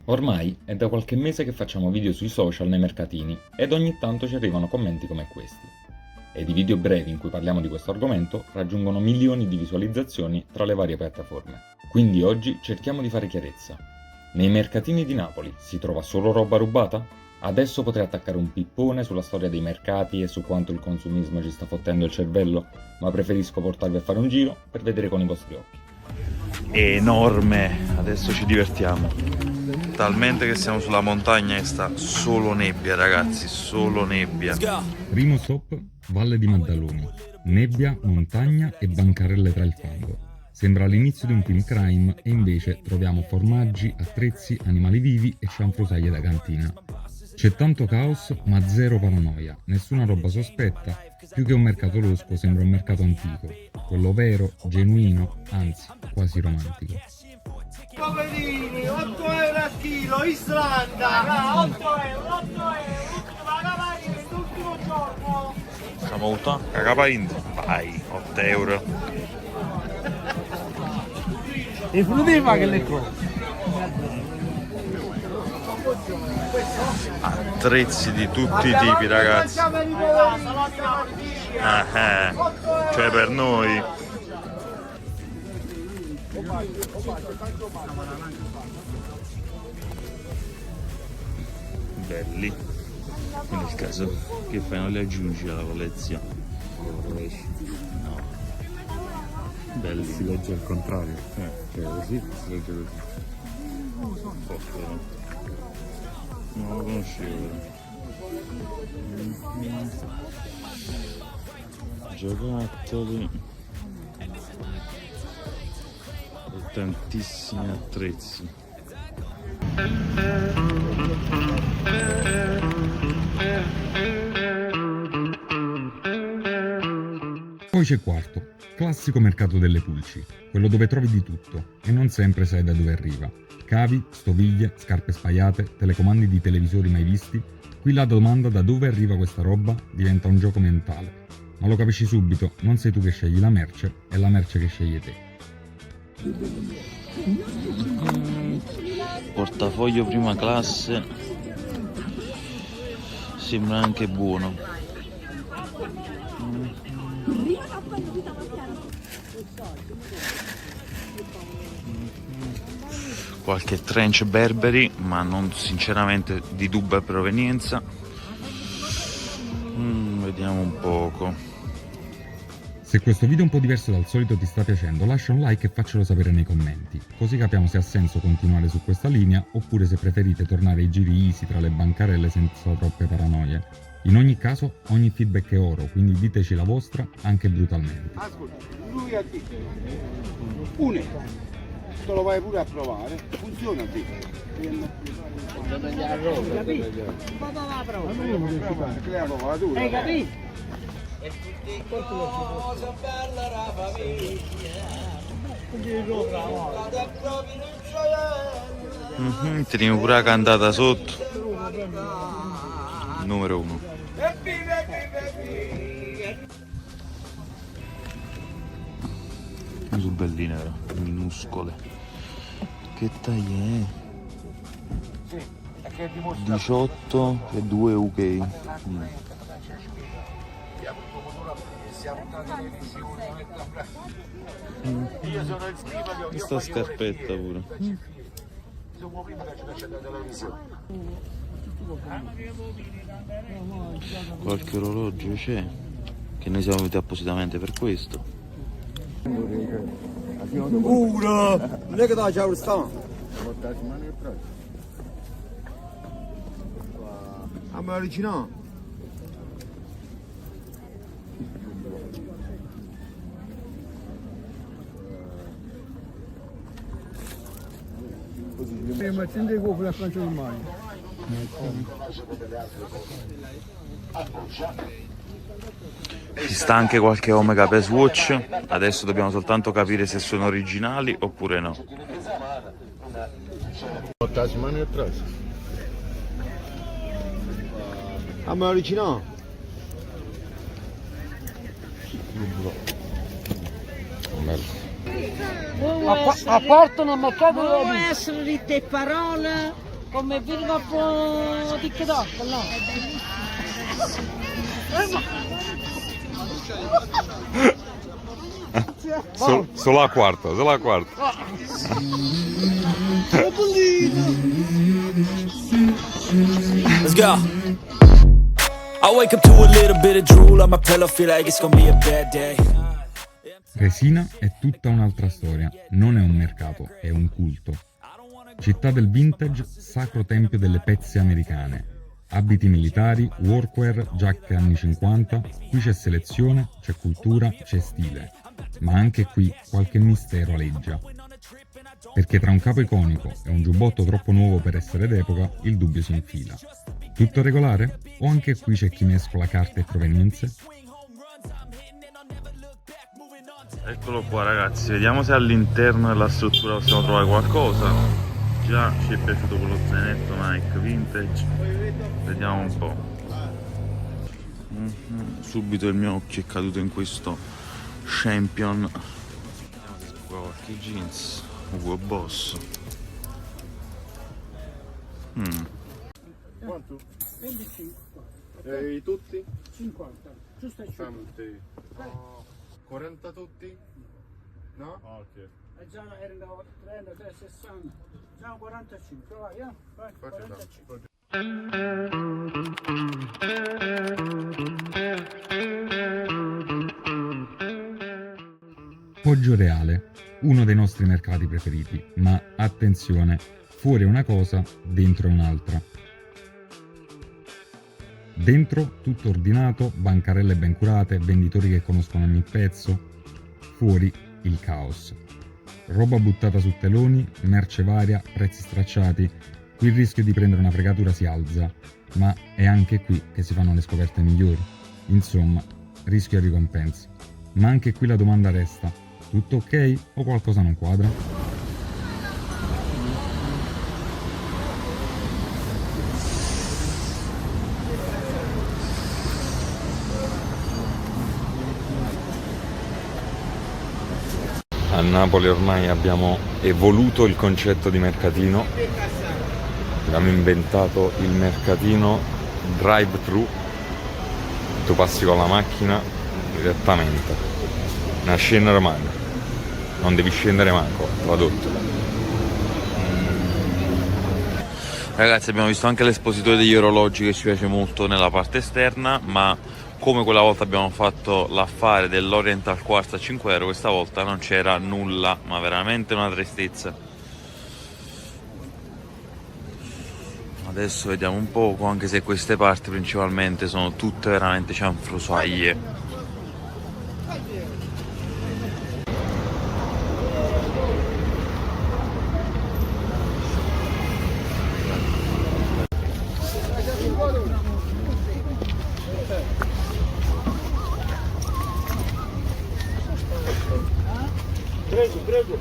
Ormai è da qualche mese che facciamo video sui social nei mercatini ed ogni tanto ci arrivano commenti come questi. Ed i video brevi in cui parliamo di questo argomento raggiungono milioni di visualizzazioni tra le varie piattaforme. Quindi oggi cerchiamo di fare chiarezza. Nei mercatini di Napoli si trova solo roba rubata? Adesso potrei attaccare un pippone sulla storia dei mercati e su quanto il consumismo ci sta fottendo il cervello, ma preferisco portarvi a fare un giro per vedere con i vostri occhi. È enorme, adesso ci divertiamo. Talmente che siamo sulla montagna e sta solo nebbia, ragazzi, solo nebbia. Primo stop, Valle di Maddaloni. Nebbia, montagna e bancarelle tra il fango. Sembra l'inizio di un film crime e invece troviamo formaggi, attrezzi, animali vivi e cianfrusaglie da cantina. C'è tanto caos ma zero paranoia, nessuna roba sospetta, più che un mercato losco sembra un mercato antico, quello vero, genuino, anzi quasi romantico. Poverini, 8 euro a chilo, Islanda! 8 euro, 8 euro! Ma cavani, l'ultimo giorno! Siamo avuto a Cagapaint. Vai, 8 euro. E fruttiva che le cose! Attrezzi di tutti i tipi, ragazzi. Cioè per noi. Belli. Nel caso che fai, non li aggiungi alla collezione? No. Belli. Si legge al contrario, cioè così si legge così. Non lo conoscevo. Giocattoli. E tantissimi attrezzi. Poi c'è quarto, classico mercato delle pulci, quello dove trovi di tutto e non sempre sai da dove arriva. Cavi, stoviglie, scarpe spaiate, telecomandi di televisori mai visti. Qui la domanda da dove arriva questa roba diventa un gioco mentale. Ma lo capisci subito, non sei tu che scegli la merce, è la merce che sceglie te. Portafoglio prima classe. Sembra anche buono. Qualche trench Burberry, ma non sinceramente di dubbia provenienza. Vediamo un poco. Se questo video un po' diverso dal solito ti sta piacendo, lascia un like e faccelo sapere nei commenti, così capiamo se ha senso continuare su questa linea oppure se preferite tornare ai giri easy tra le bancarelle senza troppe paranoie. In ogni caso, ogni feedback è oro, quindi diteci la vostra anche brutalmente. Ascolta, lui ha detto, une, te lo vai pure a provare, funziona a te. Hai capito? Teniamo pure la cantata sotto. Numero 1. Sono belline, però, minuscole. Che taglia è? 18 e 2 UK. Questa scarpetta pure. Qualche orologio c'è, che noi siamo venuti appositamente per questo. Uno! Non è che da c'è sta? Ah, ma originale? Ma attende con la Francia ormai. Ci sta anche qualche Omega Pace Watch, adesso dobbiamo soltanto capire se sono originali oppure no. Ah, ma originale? Appartano al mercato Può essere di te parole Come film a TikTok, no? Solo a quarto, solo a quarto. Let's go. I wake up to a little bit of drool on my pillow, feel like it's gonna be a bad day. Resina è tutta un'altra storia, non è un mercato, è un culto. Città del vintage, sacro tempio delle pezze americane. Abiti militari, workwear, giacche anni 50, qui c'è selezione, c'è cultura, c'è stile. Ma anche qui qualche mistero aleggia. Perché tra un capo iconico e un giubbotto troppo nuovo per essere d'epoca, il dubbio si infila. Tutto regolare? O anche qui c'è chi mescola carte e provenienze? Eccolo qua ragazzi, vediamo se all'interno della struttura possiamo trovare qualcosa. Già ci è piaciuto quello zainetto Nike vintage, vediamo un po'. Subito il mio occhio è caduto in questo Champion. Vediamo se sbuca qualche jeans, Hugo Boss. Quanto? 25, E tutti? 50, giusto e 50. Tanti. 40 tutti? No? Ok. E già erano 30, 60, già 45, vai, vai, 45. Poggio Reale, uno dei nostri mercati preferiti, ma attenzione, fuori è una cosa, dentro è un'altra. Dentro tutto ordinato, bancarelle ben curate, venditori che conoscono ogni pezzo. Fuori il caos. Roba buttata su teloni, merce varia, prezzi stracciati. Qui il rischio di prendere una fregatura si alza, ma è anche qui che si fanno le scoperte migliori. Insomma, rischio e ricompensa. Ma anche qui la domanda resta: tutto ok o qualcosa non quadra? A Napoli ormai abbiamo evoluto il concetto di mercatino, abbiamo inventato il mercatino drive-thru, tu passi con la macchina direttamente, non scendere manco, non devi scendere manco, tradotto. Ragazzi, abbiamo visto anche l'espositore degli orologi che ci piace molto nella parte esterna, ma come quella volta abbiamo fatto l'affare dell'Oriental Quartz a 5 euro, questa volta non c'era nulla, ma veramente una tristezza. Adesso vediamo un poco, anche se queste parti principalmente sono tutte veramente cianfrusaglie. Prego, prego.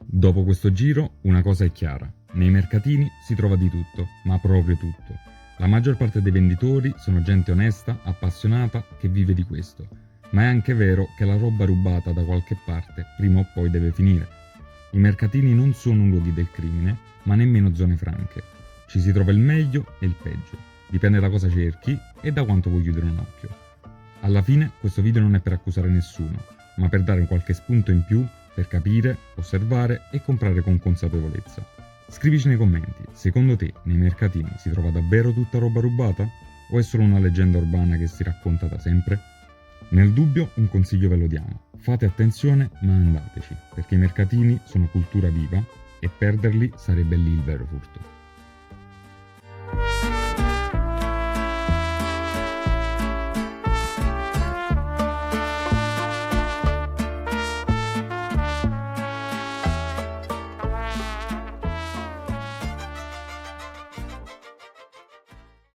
Dopo questo giro, una cosa è chiara. Nei mercatini si trova di tutto, ma proprio tutto. La maggior parte dei venditori sono gente onesta, appassionata, che vive di questo. Ma è anche vero che la roba rubata da qualche parte prima o poi deve finire. I mercatini non sono luoghi del crimine, ma nemmeno zone franche. Ci si trova il meglio e il peggio. Dipende da cosa cerchi e da quanto vuoi chiudere un occhio. Alla fine questo video non è per accusare nessuno, ma per dare qualche spunto in più per capire, osservare e comprare con consapevolezza. Scrivici nei commenti, secondo te nei mercatini si trova davvero tutta roba rubata? O è solo una leggenda urbana che si racconta da sempre? Nel dubbio un consiglio ve lo diamo, fate attenzione ma andateci, perché i mercatini sono cultura viva e perderli sarebbe lì il vero furto.